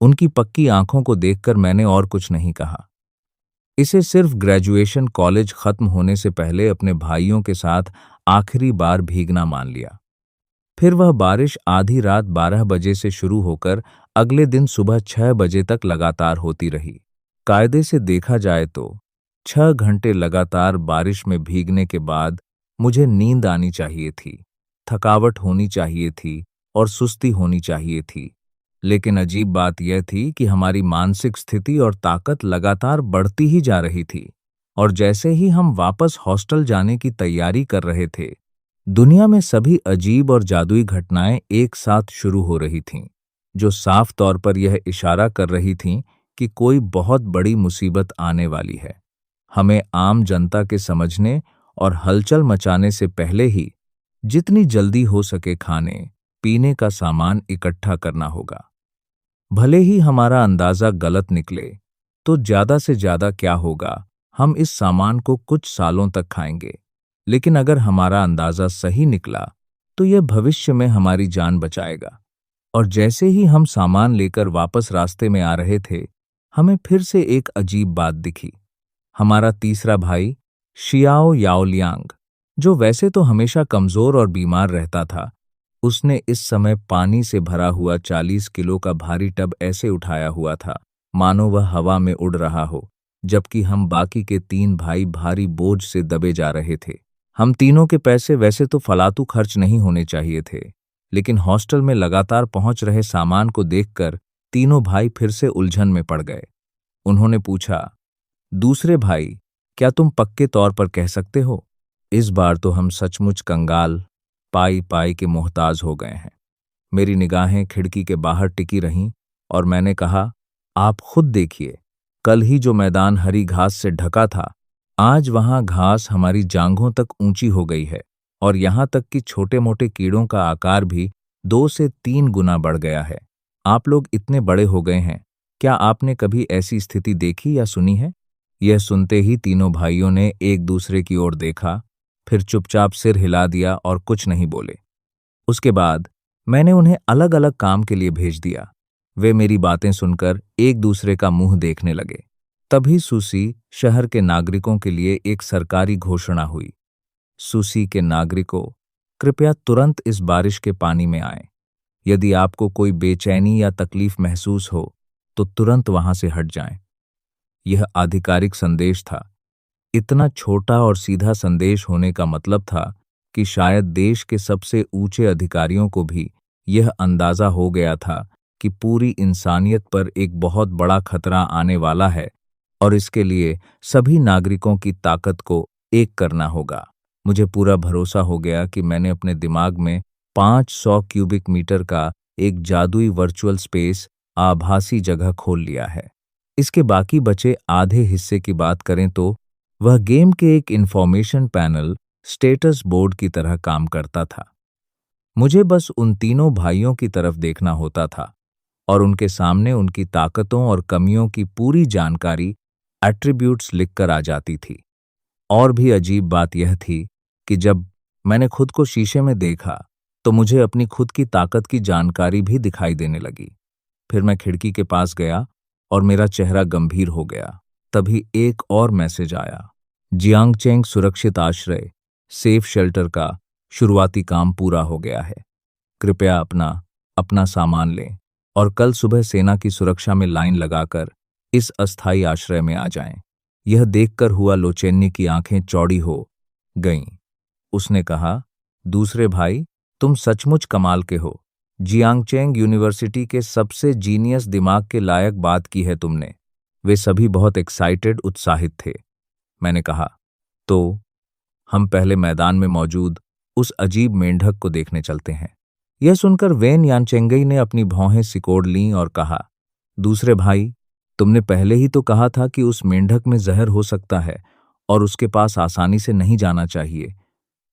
उनकी पक्की आंखों को देखकर मैंने और कुछ नहीं कहा। इसे सिर्फ ग्रेजुएशन कॉलेज खत्म होने से पहले अपने भाइयों के साथ आखिरी बार भीगना मान लिया। फिर वह बारिश आधी रात 12 बजे से शुरू होकर अगले दिन सुबह 6 बजे तक लगातार होती रही। कायदे से देखा जाए तो 6 घंटे लगातार बारिश में भीगने के बाद मुझे नींद आनी चाहिए थी, थकावट होनी चाहिए थी और सुस्ती होनी चाहिए थी। लेकिन अजीब बात यह थी कि हमारी मानसिक स्थिति और ताकत लगातार बढ़ती ही जा रही थी। और जैसे ही हम वापस हॉस्टल जाने की तैयारी कर रहे थे, दुनिया में सभी अजीब और जादुई घटनाएं एक साथ शुरू हो रही थीं, जो साफ तौर पर यह इशारा कर रही थीं कि कोई बहुत बड़ी मुसीबत आने वाली है। हमें आम जनता के समझने और हलचल मचाने से पहले ही जितनी जल्दी हो सके खाने पीने का सामान इकट्ठा करना होगा। भले ही हमारा अंदाजा गलत निकले, तो ज्यादा से ज्यादा क्या होगा, हम इस सामान को कुछ सालों तक खाएंगे। लेकिन अगर हमारा अंदाजा सही निकला, तो यह भविष्य में हमारी जान बचाएगा। और जैसे ही हम सामान लेकर वापस रास्ते में आ रहे थे, हमें फिर से एक अजीब बात दिखी। हमारा तीसरा भाई शियाओ याओलियांग, जो वैसे तो हमेशा कमजोर और बीमार रहता था, उसने इस समय पानी से भरा हुआ 40 किलो का भारी टब ऐसे उठाया हुआ था मानो वह हवा में उड़ रहा हो, जबकि हम बाकी के 3 भाई भारी बोझ से दबे जा रहे थे। हम तीनों के पैसे वैसे तो फालतू खर्च नहीं होने चाहिए थे, लेकिन हॉस्टल में लगातार पहुंच रहे सामान को देखकर तीनों भाई फिर से उलझन में पड़ गए। उन्होंने पूछा, दूसरे भाई, क्या तुम पक्के तौर पर कह सकते हो? इस बार तो हम सचमुच कंगाल पाई पाई के मोहताज हो गए हैं। मेरी निगाहें खिड़की के बाहर टिकी रहीं और मैंने कहा, आप खुद देखिए, कल ही जो मैदान हरी घास से ढका था, आज वहां घास हमारी जांघों तक ऊंची हो गई है और यहां तक कि छोटे मोटे कीड़ों का आकार भी 2 से 3 गुना बढ़ गया है। आप लोग इतने बड़े हो गए हैं, क्या आपने कभी ऐसी स्थिति देखी या सुनी है? यह सुनते ही तीनों भाइयों ने एक दूसरे की ओर देखा, फिर चुपचाप सिर हिला दिया और कुछ नहीं बोले। उसके बाद मैंने उन्हें अलग अलग काम के लिए भेज दिया। वे मेरी बातें सुनकर एक दूसरे का मुंह देखने लगे। तभी सूसी शहर के नागरिकों के लिए एक सरकारी घोषणा हुई। सूसी के नागरिकों, कृपया तुरंत इस बारिश के पानी में आएं। यदि आपको कोई बेचैनी या तकलीफ महसूस हो, तो तुरंत वहां से हट जाएं। यह आधिकारिक संदेश था। इतना छोटा और सीधा संदेश होने का मतलब था कि शायद देश के सबसे ऊंचे अधिकारियों को भी यह अंदाजा हो गया था कि पूरी इंसानियत पर एक बहुत बड़ा खतरा आने वाला है और इसके लिए सभी नागरिकों की ताकत को एक करना होगा। मुझे पूरा भरोसा हो गया कि मैंने अपने दिमाग में 500 क्यूबिक मीटर का एक जादुई वर्चुअल स्पेस आभासी जगह खोल लिया है। इसके बाकी बचे आधे हिस्से की बात करें तो वह गेम के एक इंफॉर्मेशन पैनल स्टेटस बोर्ड की तरह काम करता था। मुझे बस उन तीनों भाइयों की तरफ देखना होता था और उनके सामने उनकी ताकतों और कमियों की पूरी जानकारी एट्रीब्यूट्स लिखकर आ जाती थी। और भी अजीब बात यह थी कि जब मैंने खुद को शीशे में देखा, तो मुझे अपनी खुद की ताकत की जानकारी भी दिखाई देने लगी। फिर मैं खिड़की के पास गया और मेरा चेहरा गंभीर हो गया। तभी एक और मैसेज आया, जियांगचेंग सुरक्षित आश्रय सेफ शेल्टर का शुरुआती काम पूरा हो गया है। कृपया अपना सामान लें और कल सुबह सेना की सुरक्षा में लाइन लगाकर इस अस्थायी आश्रय में आ जाएं। यह देखकर हुआ लोचेन्नी की आंखें चौड़ी हो गईं। उसने कहा, दूसरे भाई, तुम सचमुच कमाल के हो। जियांगचेंग यूनिवर्सिटी के सबसे जीनियस दिमाग के लायक बात की है तुमने। वे सभी बहुत एक्साइटेड उत्साहित थे। मैंने कहा, तो हम पहले मैदान में मौजूद उस अजीब मेंढक को देखने चलते हैं। यह सुनकर वेन यानचेंगई ने अपनी भौहें सिकोड़ लीं और कहा, दूसरे भाई, तुमने पहले ही तो कहा था कि उस मेंढक में जहर हो सकता है और उसके पास आसानी से नहीं जाना चाहिए।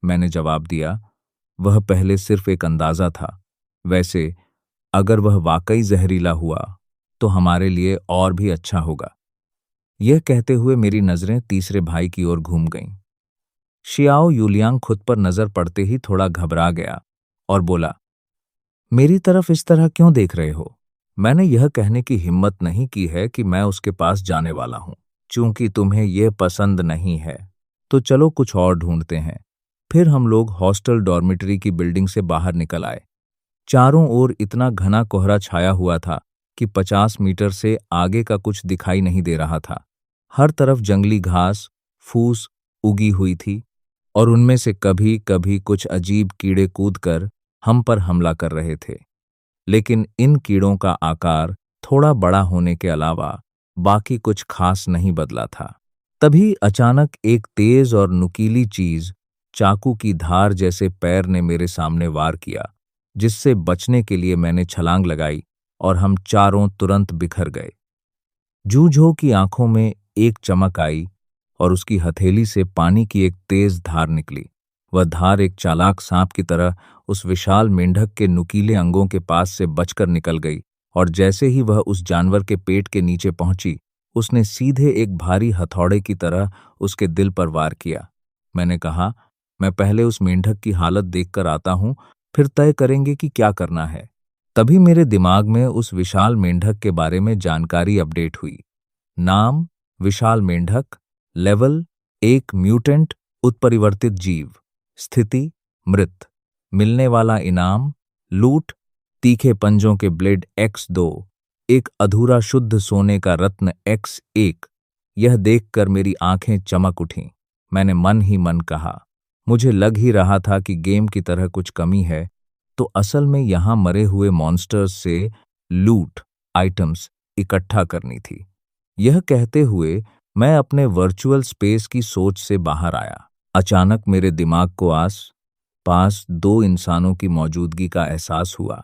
मैंने जवाब दिया, वह पहले सिर्फ एक अंदाजा था। वैसे अगर वह वाकई जहरीला हुआ तो हमारे लिए और भी अच्छा होगा। यह कहते हुए मेरी नजरें तीसरे भाई की ओर घूम गईं। शियाओ यूलियांग खुद पर नजर पड़ते ही थोड़ा घबरा गया और बोला, मेरी तरफ इस तरह क्यों देख रहे हो? मैंने यह कहने की हिम्मत नहीं की है कि मैं उसके पास जाने वाला हूं। चूंकि तुम्हें यह पसंद नहीं है तो चलो कुछ और ढूंढते हैं। फिर हम लोग हॉस्टल डॉर्मिटरी की बिल्डिंग से बाहर निकल आए। चारों ओर इतना घना कोहरा छाया हुआ था कि 50 मीटर से आगे का कुछ दिखाई नहीं दे रहा था। हर तरफ जंगली घास फूस उगी हुई थी और उनमें से कभी कभी कुछ अजीब कीड़े कूदकर हम पर हमला कर रहे थे। लेकिन इन कीड़ों का आकार थोड़ा बड़ा होने के अलावा बाकी कुछ खास नहीं बदला था। तभी अचानक एक तेज और नुकीली चीज चाकू की धार जैसे पैर ने मेरे सामने वार किया, जिससे बचने के लिए मैंने छलांग लगाई और हम चारों तुरंत बिखर गए। जूझो की आंखों में एक चमक आई और उसकी हथेली से पानी की एक तेज धार निकली। वह धार एक चालाक सांप की तरह उस विशाल मेंढक के नुकीले अंगों के पास से बचकर निकल गई और जैसे ही वह उस जानवर के पेट के नीचे पहुंची, उसने सीधे एक भारी हथौड़े की तरह उसके दिल पर वार किया। मैंने कहा, मैं पहले उस मेंढक की हालत देखकर आता हूं, फिर तय करेंगे कि क्या करना है। तभी मेरे दिमाग में उस विशाल मेंढक के बारे में जानकारी अपडेट हुई। नाम विशाल मेंढक, लेवल 1 म्यूटेंट उत्परिवर्तित जीव, स्थिति मृत, मिलने वाला इनाम लूट, तीखे पंजों के ब्लेड X2, एक अधूरा शुद्ध सोने का रत्न X1। यह देखकर मेरी आंखें चमक उठीं। मैंने मन ही मन कहा, मुझे लग ही रहा था कि गेम की तरह कुछ कमी है, तो असल में यहां मरे हुए मॉन्स्टर्स से लूट आइटम्स इकट्ठा करनी थी। यह कहते हुए मैं अपने वर्चुअल स्पेस की सोच से बाहर आया। अचानक मेरे दिमाग को आस पास दो इंसानों की मौजूदगी का एहसास हुआ।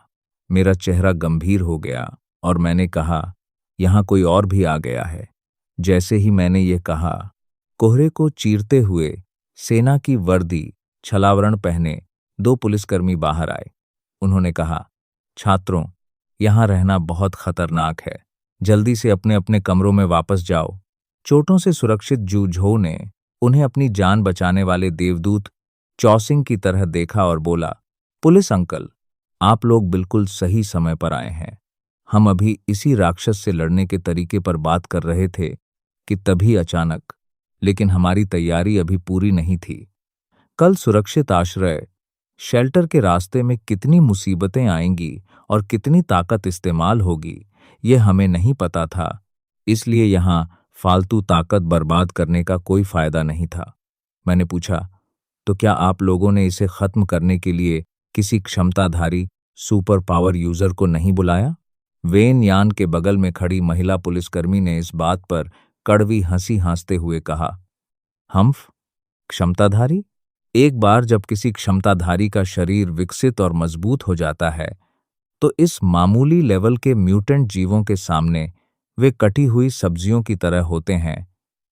मेरा चेहरा गंभीर हो गया और मैंने कहा, यहाँ कोई और भी आ गया है। जैसे ही मैंने ये कहा, कोहरे को चीरते हुए सेना की वर्दी छलावरण पहने दो पुलिसकर्मी बाहर आए। उन्होंने कहा, छात्रों, यहाँ रहना बहुत खतरनाक है, जल्दी से अपने अपने कमरों में वापस जाओ। चोटों से सुरक्षित जूझो ने उन्हें अपनी जान बचाने वाले देवदूत चौसिंग की तरह देखा और बोला, पुलिस अंकल, आप लोग बिल्कुल सही समय पर आए हैं। हम अभी इसी राक्षस से लड़ने के तरीके पर बात कर रहे थे कि तभी अचानक, लेकिन हमारी तैयारी अभी पूरी नहीं थी। कल सुरक्षित आश्रय शेल्टर के रास्ते में कितनी मुसीबतें आएंगी और कितनी ताकत इस्तेमाल होगी, ये हमें नहीं पता था। इसलिए यहाँ फालतू ताकत बर्बाद करने का कोई फायदा नहीं था। मैंने पूछा, तो क्या आप लोगों ने इसे खत्म करने के लिए किसी क्षमताधारी सुपर पावर यूजर को नहीं बुलाया? वेन यान के बगल में खड़ी महिला पुलिसकर्मी ने इस बात पर कड़वी हंसी हंसते हुए कहा, हम्फ, क्षमताधारी? एक बार जब किसी क्षमताधारी का शरीर विकसित और मजबूत हो जाता है, तो इस मामूली लेवल के म्यूटेंट जीवों के सामने वे कटी हुई सब्जियों की तरह होते हैं।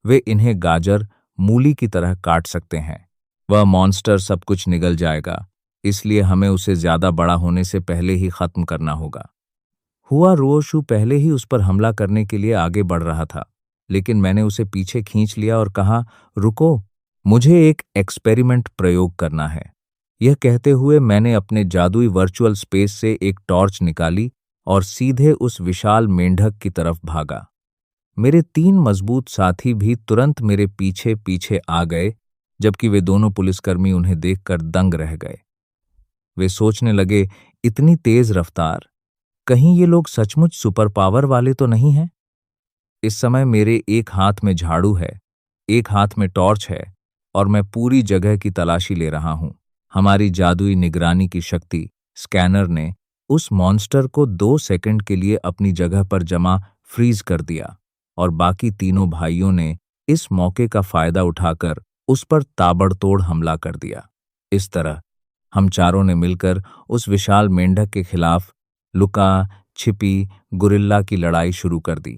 वे इन्हें गाजर मूली की तरह काट सकते हैं। वह मॉन्स्टर सब कुछ निगल जाएगा, इसलिए हमें उसे ज्यादा बड़ा होने से पहले ही खत्म करना होगा। हुआ रुओशु पहले ही उस पर हमला करने के लिए आगे बढ़ रहा था, लेकिन मैंने उसे पीछे खींच लिया और कहा, रुको, मुझे एक एक्सपेरिमेंट प्रयोग करना है। यह कहते हुए मैंने अपने जादुई वर्चुअल स्पेस से एक टॉर्च निकाली और सीधे उस विशाल मेंढक की तरफ भागा। मेरे 3 मजबूत साथी भी तुरंत मेरे पीछे पीछे आ गए, जबकि वे दोनों पुलिसकर्मी उन्हें देखकर दंग रह गए। वे सोचने लगे, इतनी तेज रफ्तार, कहीं ये लोग सचमुच सुपर पावर वाले तो नहीं हैं? इस समय मेरे एक हाथ में झाड़ू है, एक हाथ में टॉर्च है और मैं पूरी जगह की तलाशी ले रहा हूं। हमारी जादुई निगरानी की शक्ति स्कैनर ने उस मॉन्स्टर को 2 सेकंड के लिए अपनी जगह पर जमा फ्रीज कर दिया और बाकी तीनों भाइयों ने इस मौके का फायदा उठाकर उस पर ताबड़तोड़ हमला कर दिया। इस तरह हम चारों ने मिलकर उस विशाल मेंढक के खिलाफ लुका छिपी गुरिल्ला की लड़ाई शुरू कर दी।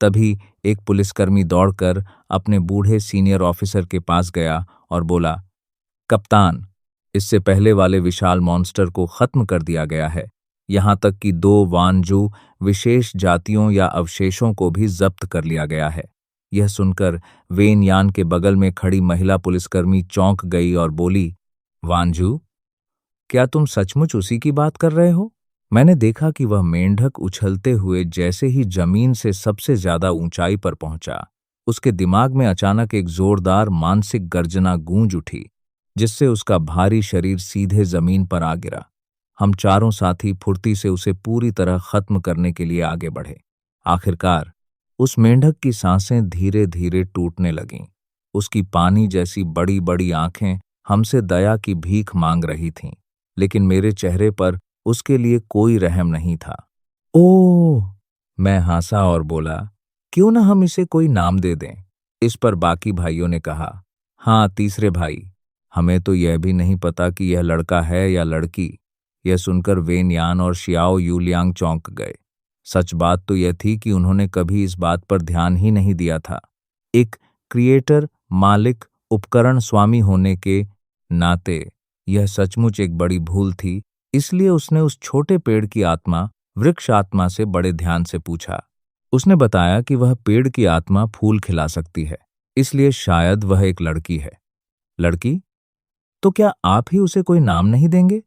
तभी एक पुलिसकर्मी दौड़कर अपने बूढ़े सीनियर ऑफिसर के पास गया और बोला, कप्तान, इससे पहले वाले विशाल मॉन्स्टर को खत्म कर दिया गया है, यहाँ तक कि 2 वानजू विशेष जातियों या अवशेषों को भी जब्त कर लिया गया है। यह सुनकर वेन यान के बगल में खड़ी महिला पुलिसकर्मी चौंक गई और बोली, वानजू? क्या तुम सचमुच उसी की बात कर रहे हो? मैंने देखा कि वह मेंढक उछलते हुए जैसे ही जमीन से सबसे ज्यादा ऊंचाई पर पहुंचा, उसके दिमाग में अचानक एक जोरदार मानसिक गर्जना गूंज उठी, जिससे उसका भारी शरीर सीधे जमीन पर आ गिरा। हम चारों साथी फुर्ती से उसे पूरी तरह खत्म करने के लिए आगे बढ़े। आखिरकार उस मेंढक की सांसें धीरे धीरे टूटने लगीं। उसकी पानी जैसी बड़ी बड़ी आंखें हमसे दया की भीख मांग रही थीं, लेकिन मेरे चेहरे पर उसके लिए कोई रहम नहीं था। ओह! मैं हंसा और बोला, क्यों ना हम इसे कोई नाम दे दें? इस पर बाकी भाइयों ने कहा, हाँ तीसरे भाई, हमें तो यह भी नहीं पता कि यह लड़का है या लड़की। यह सुनकर वेन यान और शियाओ यूलियांग चौंक गए। सच बात तो यह थी कि उन्होंने कभी इस बात पर ध्यान ही नहीं दिया था। एक क्रिएटर, मालिक, उपकरण स्वामी होने के नाते यह सचमुच एक बड़ी भूल थी। इसलिए उसने उस छोटे पेड़ की आत्मा, वृक्ष आत्मा से बड़े ध्यान से पूछा। उसने बताया कि वह पेड़ की आत्मा फूल खिला सकती है, इसलिए शायद वह एक लड़की है। लड़की? तो क्या आप ही उसे कोई नाम नहीं देंगे?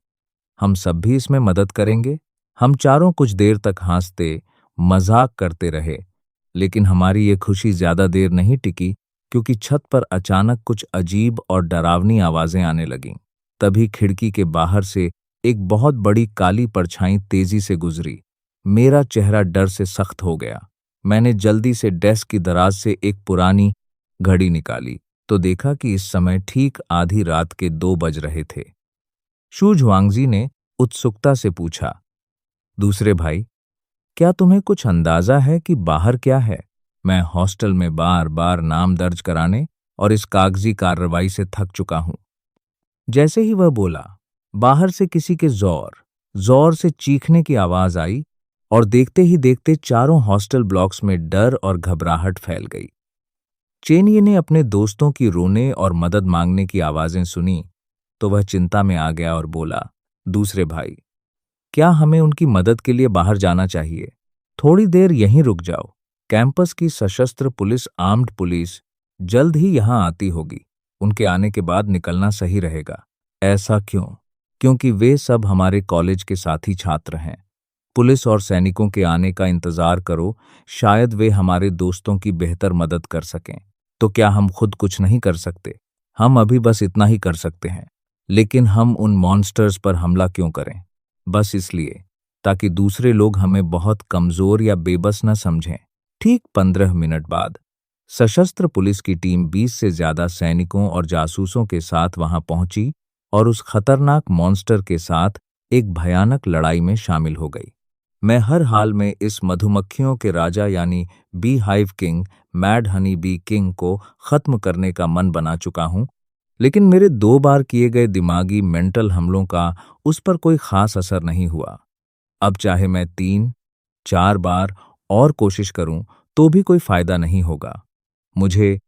हम सब भी इसमें मदद करेंगे। हम चारों कुछ देर तक हंसते, मजाक करते रहे, लेकिन हमारी ये खुशी ज्यादा देर नहीं टिकी, क्योंकि छत पर अचानक कुछ अजीब और डरावनी आवाजें आने लगीं। तभी खिड़की के बाहर से एक बहुत बड़ी काली परछाई तेजी से गुजरी। मेरा चेहरा डर से सख्त हो गया। मैंने जल्दी से डेस्क की दराज से एक पुरानी घड़ी निकाली, तो देखा कि इस समय ठीक आधी रात के 2 बज रहे थे। शू झुआंगजी ने उत्सुकता से पूछा, दूसरे भाई, क्या तुम्हें कुछ अंदाजा है कि बाहर क्या है? मैं हॉस्टल में बार बार नाम दर्ज कराने और इस कागजी कार्रवाई से थक चुका हूं। जैसे ही वह बोला, बाहर से किसी के जोर जोर से चीखने की आवाज आई और देखते ही देखते चारों हॉस्टल ब्लॉक्स में डर और घबराहट फैल गई। चेनिये ने अपने दोस्तों की रोने और मदद मांगने की आवाजें सुनी तो वह चिंता में आ गया और बोला, दूसरे भाई, क्या हमें उनकी मदद के लिए बाहर जाना चाहिए? थोड़ी देर यहीं रुक जाओ। कैंपस की सशस्त्र पुलिस, आर्म्ड पुलिस जल्द ही यहां आती होगी। उनके आने के बाद निकलना सही रहेगा। ऐसा क्यों? क्योंकि वे सब हमारे कॉलेज के साथी छात्र हैं। पुलिस और सैनिकों के आने का इंतजार करो, शायद वे हमारे दोस्तों की बेहतर मदद कर सकें। तो क्या हम खुद कुछ नहीं कर सकते? हम अभी बस इतना ही कर सकते हैं, लेकिन हम उन मॉन्स्टर्स पर हमला क्यों करें? बस इसलिए ताकि दूसरे लोग हमें बहुत कमजोर या बेबस न समझें। ठीक 15 मिनट बाद सशस्त्र पुलिस की टीम 20 से ज्यादा सैनिकों और जासूसों के साथ वहां पहुंची और उस खतरनाक मॉन्स्टर के साथ एक भयानक लड़ाई में शामिल हो गई। मैं हर हाल में इस मधुमक्खियों के राजा यानी bee hive king, mad honey be king को खत्म करने का मन बना चुका हूं, लेकिन मेरे 2 बार किए गए दिमागी मेंटल हमलों का उस पर कोई खास असर नहीं हुआ। अब चाहे मैं 3-4 बार और कोशिश करूं तो भी कोई फायदा नहीं होगा। मुझे